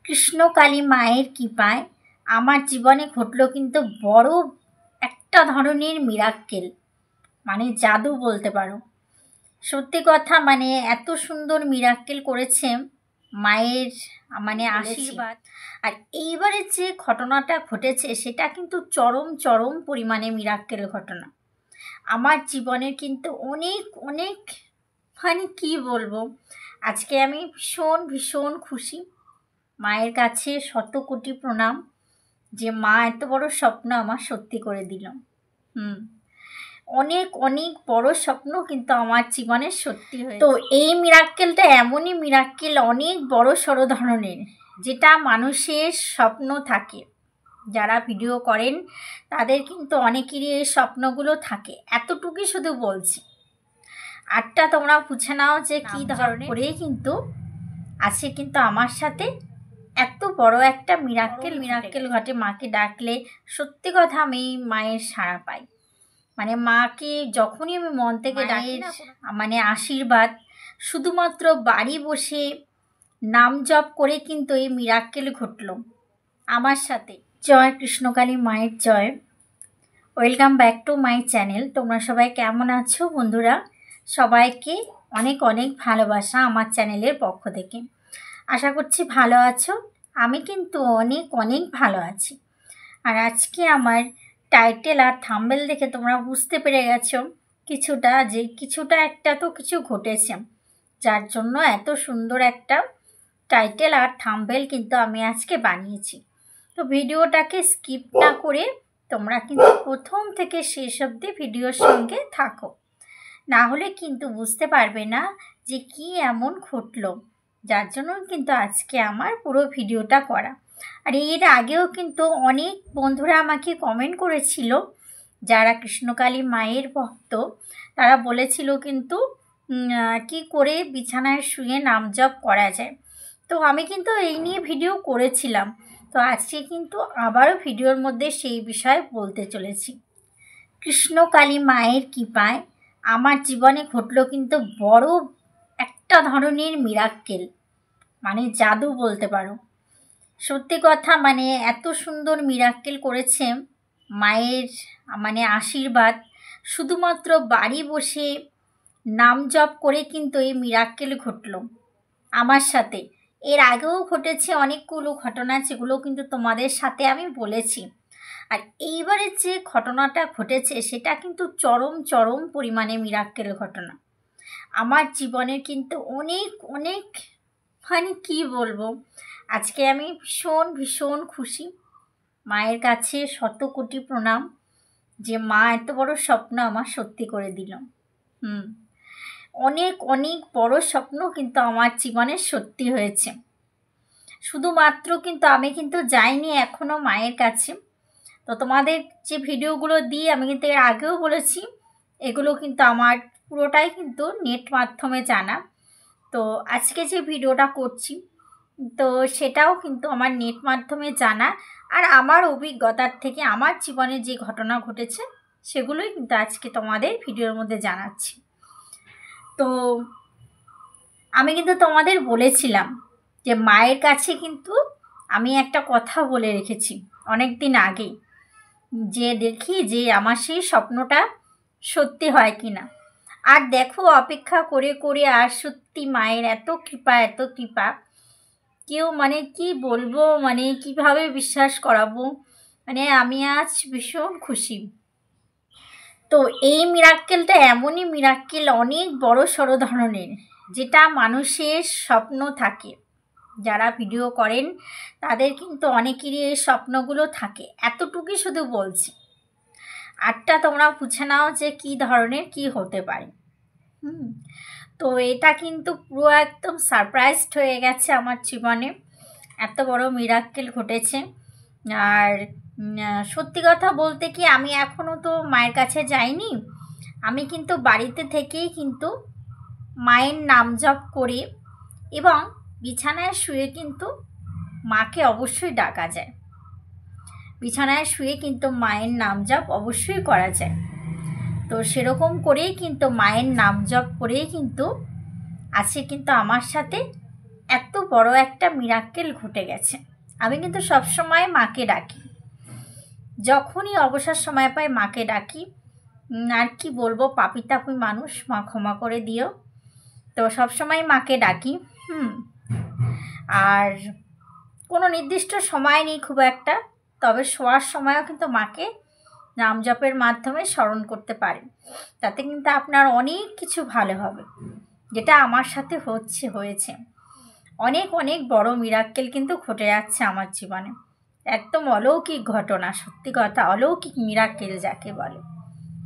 কৃষ্ণকালী মায়ের কৃপায় আমার জীবনে ঘটলো কিন্তু বড় একটা ধরনের মিরাক্কেল, মানে জাদু বলতে পারো। সত্যি কথা, মানে এত সুন্দর মিরাক্কেল করেছে মায়ের আশীর্বাদ। আর এইবারে যে ঘটনাটা ঘটেছে সেটা কিন্তু চরম চরম পরিমাণে মিরাক্কেল ঘটনা। আমার জীবনের কিন্তু অনেক অনেক কি বলবো, আজকে আমি ভীষণ ভীষণ খুশি। মায়ের কাছে শত কোটি প্রণাম যে মা এত বড় স্বপ্ন আমার সত্যি করে দিল। অনেক অনেক বড় স্বপ্ন কিন্তু আমার জীবনে সত্যি হয়েছে। তো এই মিরাক্কেলটা এমনই মিরাক্কেল, অনেক বড় সড়ো ধরনের, যেটা মানুষের স্বপ্ন থাকে। যারা ভিডিও করেন তাদের কিন্তু অনেকেরই এই স্বপ্নগুলো থাকে, এতটুকুই শুধু বলছি। আরটা তোমরা বুঝে নাও যে কী ধরনের করেই কিন্তু আছে কিন্তু আমার সাথে এত বড় একটা মিরাক্কেল ঘটে। মাকে ডাকলে সত্যি কথা আমি মায়ের সাড়া পাই। মানে মাকে যখনই আমি মন থেকে ডাকি, আশীর্বাদ, শুধুমাত্র বাড়ি বসে নাম জপ করে কিন্তু এই মিরাক্কেল ঘটল আমার সাথে। জয় কৃষ্ণকালী মায়ের জয়। Welcome back to my channel. তোমরা সবাই কেমন আছো বন্ধুরা? সবাইকে অনেক অনেক ভালোবাসা আমার চ্যানেলের পক্ষ থেকে। আশা করছি ভালো আছো। আমি কিন্তু অনেক অনেক ভালো আছি। আর আজকে আমার টাইটেল আর থাম্বনেল দেখে তোমরা বুঝতে পেরে গেছো কিছুটা একটা তো কিছু ঘটেছে, যার জন্য এত সুন্দর একটা টাইটেল আর থাম্বনেল কিন্তু আমি আজকে বানিয়েছি। তো ভিডিওটাকে স্কিপ না করে তোমরা কিন্তু প্রথম থেকে শেষ অবধি ভিডিওর সঙ্গে থাকো, না হলে কিন্তু বুঝতে পারবে না যে কি এমন ঘটলো, যার জন্য কিন্তু আজকে আমার পুরো ভিডিওটা করা। আর এর আগেও কিন্তু অনেক বন্ধুরা আমাকে কমেন্ট করেছিল, যারা কৃষ্ণকালী মায়ের ভক্ত, তারা বলেছিল কিন্তু কি করে বিছানায় শুয়ে নাম জপ করা যায়। তো আমি কিন্তু এই নিয়ে ভিডিও করেছিলাম। তো আজকে কিন্তু আবারও ভিডিওর মধ্যে সেই বিষয়ে বলতে চলেছি। কৃষ্ণকালী মায়ের কৃপায় আমার জীবনে ঘটলো কিন্তু বড় একটা ধরনের মিরাক্কেল, মানে জাদু বলতে পারো। সত্যি কথা, মানে এত সুন্দর মিরাক্কেল করেছে মায়ের আশীর্বাদ, শুধুমাত্র বাড়ি বসে নাম জপ করে কিন্তু এই মিরাক্কেল ঘটলো আমার সাথে। এর আগেও ঘটেছে অনেকগুলো ঘটনা, যেগুলো কিন্তু তোমাদের সাথে আমি বলেছি। আর এইবারে যে ঘটনাটা ঘটেছে সেটা কিন্তু চরম চরম পরিমাণে মিরাক্কেল ঘটনা। আমার জীবনের কিন্তু অনেক অনেক কি বলবো, আজকে আমি ভীষণ ভীষণ খুশি। মায়ের কাছে শত কোটি প্রণাম যে মা এত বড় স্বপ্ন আমার সত্যি করে দিল। অনেক অনেক বড় স্বপ্ন কিন্তু আমার জীবনে সত্যি হয়েছে। শুধুমাত্র কিন্তু আমি কিন্তু যাইনি এখনও মায়ের কাছে। তো তোমাদের যে ভিডিওগুলো দিই, আমি কিন্তু এর আগেও বলেছি, এগুলো কিন্তু আমার পুরোটাই কিন্তু নেট মাধ্যমে জানা। তো আজকে যে ভিডিওটা করছি তো সেটাও কিন্তু আমার নেট মাধ্যমে জানা, আর আমার অভিজ্ঞতার থেকে আমার জীবনে যে ঘটনা ঘটেছে সেগুলোই কিন্তু আজকে তোমাদের ভিডিওর মধ্যে জানাচ্ছি। তো আমি কিন্তু তোমাদের বলেছিলাম যে মায়ের কাছে কিন্তু আমি একটা কথা বলে রেখেছি অনেক দিন আগেই, যে দেখি যে আমার সেই স্বপ্নটা সত্যি হয় কি না। আর দেখো, অপেক্ষা করে করে আর সত্যি মায়ের এত কৃপা, কেউ কি বলবো, কিভাবে বিশ্বাস করাবো, আমি আজ ভীষণ খুশি। তো এই মিরাক্কেলটা এমনই মিরাক্কেল, অনেক বড় সড়ো ধরনের, যেটা মানুষের স্বপ্ন থাকে। যারা ভিডিও করেন তাদের কিন্তু অনেকেরই এই স্বপ্নগুলো থাকে, এতটুকুই শুধু বলছি। আরটা তোমরা বুঝে নাও যে কী ধরনের কি হতে পারে। তো এটা কিন্তু পুরো একদম সারপ্রাইজড হয়ে গেছে আমার জীবনে, এত বড় মিরাক্কেল ঘটেছে। আর সত্যি কথা বলতে কি, আমি এখনও তো মায়ের কাছে যাইনি। আমি কিন্তু বাড়িতে থেকেই কিন্তু মায়ের নাম জপ করে এবং বিছানায় শুয়ে কিন্তু মাকে অবশ্যই ডাকা যায়। বিছানায় শুয়ে কিন্তু মায়ের নাম জপ অবশ্যই করা যায়। তো সেরকম করেই কিন্তু মায়ের নাম জপ করেই কিন্তু আছে কিন্তু আমার সাথে এত বড় একটা মিরাক্কেল ঘটে গেছে। আমি কিন্তু সবসময় মাকে ডাকি, যখনই অবসর সময় পাই মাকে ডাকি। আর কি বলবো, পাপি তাপি মানুষ, মা ক্ষমা করে দিও। তো সবসময় মাকে ডাকি। আর কোনো নির্দিষ্ট সময় নেই খুব একটা, তবে শোয়ার সময়ও কিন্তু মাকে নাম জপের মাধ্যমে স্মরণ করতে পারেন। তাতে কিন্তু আপনার অনেক কিছু ভালো হবে, যেটা আমার সাথে হয়েছে। অনেক অনেক বড় মিরাক্কেল কিন্তু ঘটে যাচ্ছে আমার জীবনে। একদম অলৌকিক ঘটনা, সত্যি কথা, অলৌকিক মিরাক্কেল যাকে বলে।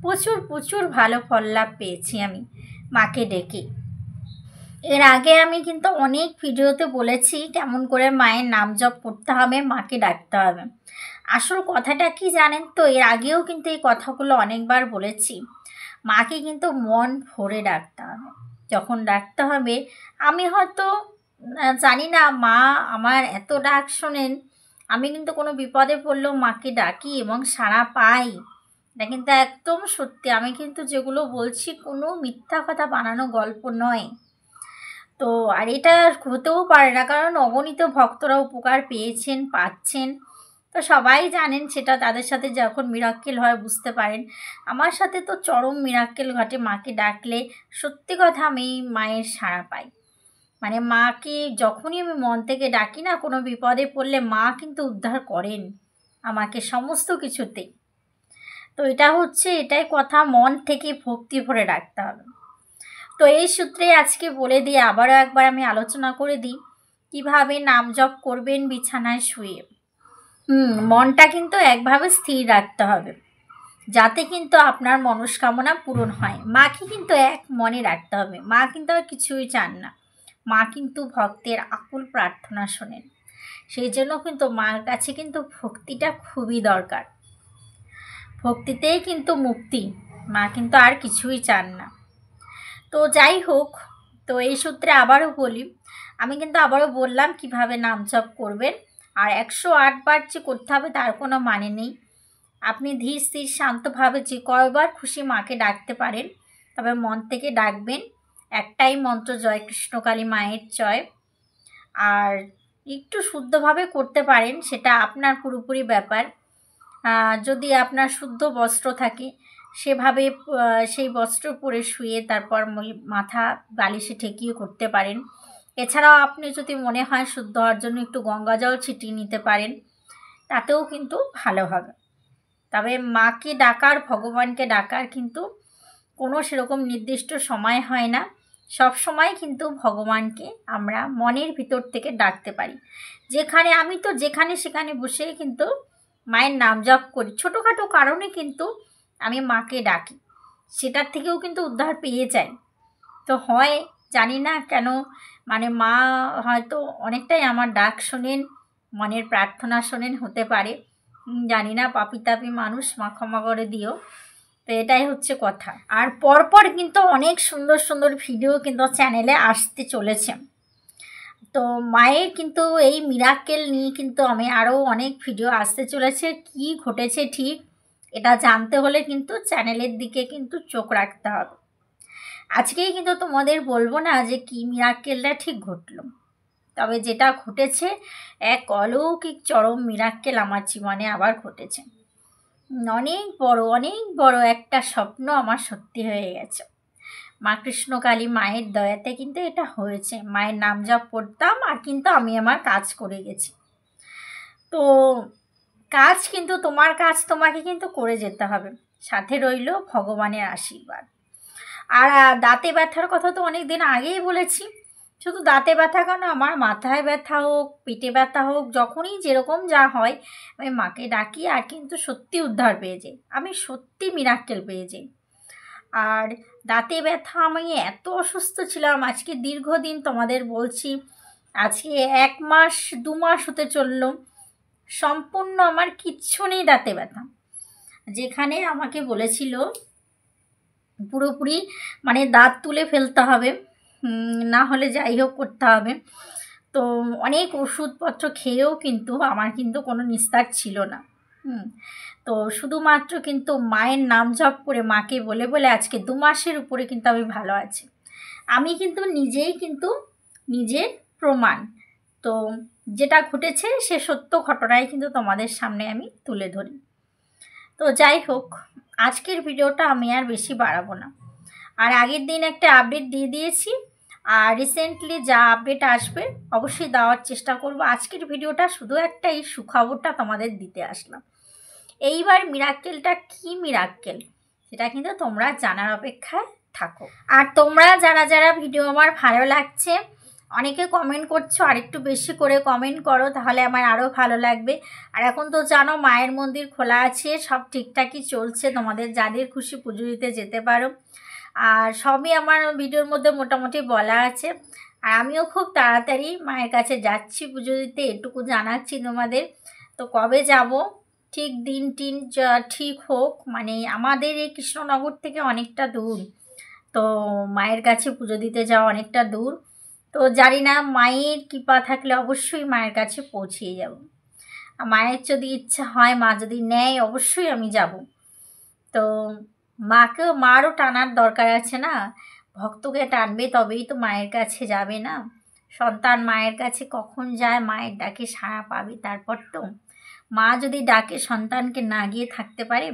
প্রচুর প্রচুর ভালো ফল লাভ পেয়েছি আমি মাকে ডেকে। এর আগে আমি কিন্তু অনেক ভিডিওতে বলেছি কেমন করে মায়ের নাম জপ করতে হবে, মাকে ডাকতে হবে। আসল কথাটা কি জানেন তো, এর আগেও কিন্তু এই কথাগুলো অনেকবার বলেছি। মাকে কিন্তু মন ভরে ডাকতে হবে। যখন ডাকতে হবে, আমি হয়তো জানি না মা আমার এত ডাক শোনেন, আমি কিন্তু কোনো বিপদে পড়লেও মাকে ডাকি এবং সাড়া পাই। এটা কিন্তু একদম সত্যি। আমি কিন্তু যেগুলো বলছি কোনো মিথ্যা কথা বানানো গল্প নয়। তো আর এটা হতেও পারে না, কারণ অগণিত ভক্তরা উপকার পেয়েছেন, পাচ্ছেন। তো সবাই জানেন সেটা, তাদের সাথে যখন মিরাক্কেল হয় বুঝতে পারেন। আমার সাথে তো চরম মিরাক্কেল ঘটে মাকে ডাকলে। সত্যি কথা, আমি মায়ের সাড়া পাই। মানে মাকে যখনই আমি মন থেকে ডাকি না, কোনো বিপদে পড়লে মা কিন্তু উদ্ধার করেন আমাকে সমস্ত কিছুতেই। তো এটাই কথা, মন থেকে ভক্তি ভরে ডাকতে হবে। তো এই সূত্রে আজকে বলে দিয়ে আবারও একবার আমি আলোচনা করে দিই কিভাবে নাম জপ করবেন বিছানায় শুয়ে। মনটা কিন্তু একভাবে স্থির রাখতে হবে, যাতে কিন্তু আপনার মনস্কামনা পূরণ হয়। মাকে কিন্তু এক মনে রাখতে হবে। মা কিন্তু আর কিছুই চান না। মা কিন্তু ভক্তের আকুল প্রার্থনা শোনেন। সেই জন্য কিন্তু মার কাছে কিন্তু ভক্তিটা খুবই দরকার। ভক্তিতেই কিন্তু মুক্তি। মা কিন্তু আর কিছুই চান না। তো যাই হোক, তো এই সূত্রে আবারও বলি, আমি কিন্তু আবারও বললাম কিভাবে নাম জপ করবেন। আর 108 বার যে করতে হবে তার কোনো মানে নেই। আপনি ধীর স্থির শান্তভাবে যে কয়বার খুশি মাকে ডাকতে পারেন, তবে মন থেকে ডাকবেন। একটাই মন্ত্র, জয় কৃষ্ণকালী মায়ের জয়। আর একটু শুদ্ধভাবে করতে পারেন, সেটা আপনার পুরোপুরি ব্যাপার। যদি আপনার শুদ্ধ বস্ত্র থাকে, সেভাবে সেই বস্ত্র পরে শুয়ে তারপর মাথা বালিশে ঠেকিয়ে করতে পারেন। এছাড়াও আপনি যদি মনে হয় শুদ্ধ হওয়ার জন্য একটু গঙ্গা জল ছিটিয়ে নিতে পারেন, তাতেও কিন্তু ভালো হবে। তবে মাকে ডাকার, ভগবানকে ডাকার কিন্তু কোনো সেরকম নির্দিষ্ট সময় হয় না। সব সময় কিন্তু ভগবানকে আমরা মনের ভিতর থেকে ডাকতে পারি। আমি তো যেখানে সেখানে বসে কিন্তু মায়ের নাম জপ করি। ছোটোখাটো কারণে কিন্তু আমি মাকে ডাকি, সেটার থেকেও কিন্তু উদ্ধার পেয়ে যাই। তো হয় জানি না কেন, মানে মা হয়তো অনেকটাই আমার ডাক শোনেন, মনের প্রার্থনা শোনেন, হতে পারে, জানি না। পাপি তাপি মানুষ, মা ক্ষমা করে দিও। তো এটাই হচ্ছে কথা। আর পরপর কিন্তু অনেক সুন্দর সুন্দর ভিডিও কিন্তু চ্যানেলে আসতে চলেছে। তো মায়ের কিন্তু এই মিরাক্কেল নিয়ে কিন্তু আমি আরও অনেক ভিডিও আসতে চলেছে। কি ঘটেছে ঠিক এটা জানতে হলে কিন্তু চ্যানেলের দিকে কিন্তু চোখ রাখতে হবে। আজকেই কিন্তু তোমাদের বলবো না যে কি মিরাক্কেলটা ঠিক ঘটলো, তবে যেটা ঘটেছে এক অলৌকিক চরম মিরাক্কেল আমার জীবনে আবার ঘটেছে। অনেক বড় একটা স্বপ্ন আমার সত্যি হয়ে গেছে। মা কৃষ্ণকালী মায়ের দয়াতে কিন্তু এটা হয়েছে। মায়ের নাম জপ করতাম আর কিন্তু আমি আমার কাজ করে গেছি। তো কাজ কিন্তু তোমার কাজ তোমাকে কিন্তু করে যেতে হবে, সাথে রইল ভগবানের আশীর্বাদ। আর দাঁতে ব্যথার কথা তো অনেক দিন আগেই বলেছি। শুধু দাঁতে ব্যথা কেন, আমার মাথায় ব্যথা হোক, পেটে ব্যথা হোক, যখনই যেরকম যা হয় আমি মাকে ডাকি আর কিন্তু সত্যি উদ্ধার পেয়ে যাই। আমি সত্যি মিরাক্কেল পেয়ে যাই। আর দাঁতে ব্যথা, আমি এত অসুস্থ ছিলাম, আজকে দীর্ঘদিন তোমাদের বলছি, আজকে 1 মাস 2 মাস হতে চললো, সম্পূর্ণ আমার কিচ্ছু নেই দাঁতে ব্যথা। যেখানে আমাকে বলেছিল পুরোপুরি মানে দাঁত তুলে ফেলতে হবে, না হলে যাই হোক করতে হবে। তো অনেক ওষুধপত্র খেয়েও কিন্তু আমার কিন্তু কোনো নিস্তার ছিল না। তো শুধুমাত্র কিন্তু মায়ের নাম জপ করে, মাকে বলে বলে আজকে 2 মাসের উপরে কিন্তু আমি ভালো আছি। আমি কিন্তু নিজেই কিন্তু নিজের প্রমাণ। তো যেটা ঘটেছে সে সত্য ঘটনাই কিন্তু তোমাদের সামনে আমি তুলে ধরি। তো যাই হোক, আজকের ভিডিওটা আমি আর বেশি বাড়াবো না। আর আগের দিন একটা আপডেট দিয়ে দিয়েছি, আর রিসেন্টলি যা আপডেট আসবে অবশ্যই দেওয়ার চেষ্টা করব। আজকের ভিডিওটা শুধু একটা এই সুখবরটা তোমাদের দিতে আসলাম। এইবার মিরাক্কেলটা কি মিরাক্কেল সেটা কিন্তু তোমরা জানার অপেক্ষায় থাকো। আর তোমরা যারা যারা ভিডিও আমার ভালো লাগছে অনেকে কমেন্ট করছো, আর একটু বেশি করে কমেন্ট করো, তাহলে আমার আরও ভালো লাগবে। আর এখন তো জানো মায়ের মন্দির খোলা আছে, সব ঠিকঠাকই চলছে, তোমাদের যাদের খুশি পুজো দিতে যেতে পারো। আর সবই আমার ভিডিওর মধ্যে মোটামুটি বলা আছে। আর আমিও খুব তাড়াতাড়ি মায়ের কাছে যাচ্ছি পুজো দিতে, এটুকু জানাচ্ছি তোমাদের। তো কবে যাব ঠিক দিন টিন ঠিক হোক, মানে আমাদের এই কৃষ্ণনগর থেকে অনেকটা দূর, তো মায়ের কাছে পুজো দিতে যাওয়া অনেকটা দূর। তো জানি না, মায়ের কৃপা থাকলে অবশ্যই মায়ের কাছে পৌঁছিয়ে যাব। মায়ের যদি ইচ্ছা হয়, মা যদি নেয়, অবশ্যই আমি যাব। তো মারও টানার দরকার আছে না, ভক্তকে টানবে তবেই তো মায়ের কাছে যাবে না। সন্তান মায়ের কাছে কখন যায়, মায়ের ডাকে সাড়া পাবে, তারপর তো। মা যদি ডাকে সন্তানকে না গিয়ে থাকতে পারে।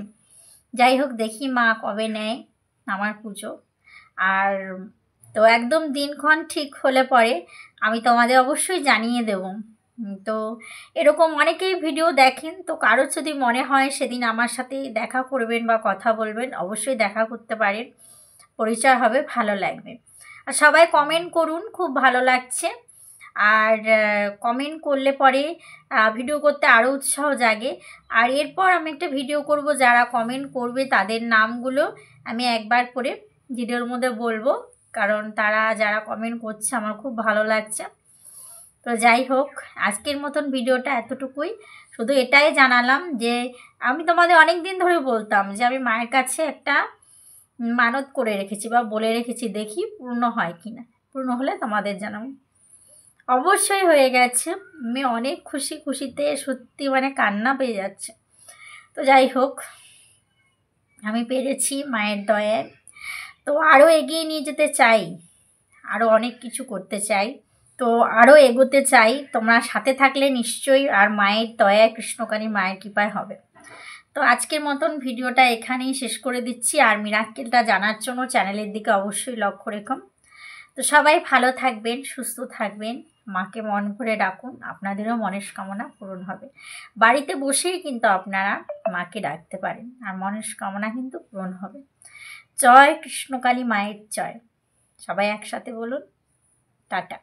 যাই হোক, দেখি মা কবে নেয় আমার পুজো। আর তো একদম দিনক্ষণ ঠিক হলে পরে আমি তোমাদের অবশ্যই জানিয়ে দেব। তো এরকম অনেকেই ভিডিও দেখেন, তো কারো যদি মনে হয় সেদিন আমার সাথে দেখা করবেন বা কথা বলবেন, অবশ্যই দেখা করতে পারেন, পরিচয় হবে, ভালো লাগবে। আর সবাই কমেন্ট করুন, খুব ভালো লাগছে। আর কমেন্ট করলে পরে ভিডিও করতে আরও উৎসাহ জাগে। আর এরপর আমি একটা ভিডিও করব, যারা কমেন্ট করবে তাদের নামগুলো আমি একবার করে ভিডিওর মধ্যে বলবো, কারণ তারা যারা কমেন্ট করছে আমার খুব ভালো লাগছে। তো যাই হোক, আজকের মতন ভিডিওটা এতটুকুই। শুধু এটাই জানালাম যে আমি তোমাদের অনেক দিন ধরে বলতাম যে আমি মায়ের কাছে একটা মানত করে রেখেছি বা বলে রেখেছি, দেখি পূর্ণ হয় কি না। পূর্ণ হলে তোমাদের জানাবো। অবশ্যই হয়ে গেছে। আমি অনেক খুশিতে সত্যি মানে কান্না পেয়ে যাচ্ছে। তো যাই হোক, আমি পেরেছি মায়ের দয়ায়। তো আরও এগিয়ে নিয়ে যেতে চাই, আরও অনেক কিছু করতে চাই, তো আরও এগোতে চাই। তোমরা সাথে থাকলে নিশ্চয়ই আর মায়ের দয়ায়, কৃষ্ণকালী মায়ের কৃপায় হবে। তো আজকের মতন ভিডিওটা এখানেই শেষ করে দিচ্ছি। আর মিরাক্কেলটা জানার জন্য চ্যানেলের দিকে অবশ্যই লক্ষ্য রেখো। তো সবাই ভালো থাকবেন, সুস্থ থাকবেন, মাকে মন ভরে ডাকুন, আপনাদেরও মনস্কামনা পূরণ হবে। বাড়িতে বসেই কিন্তু আপনারা মাকে ডাকতে পারেন, আর মনস্কামনা কিন্তু পূরণ হবে। জয় কৃষ্ণকালী মায়ের জয়। সবাই একসাথে বলুন, টাটা।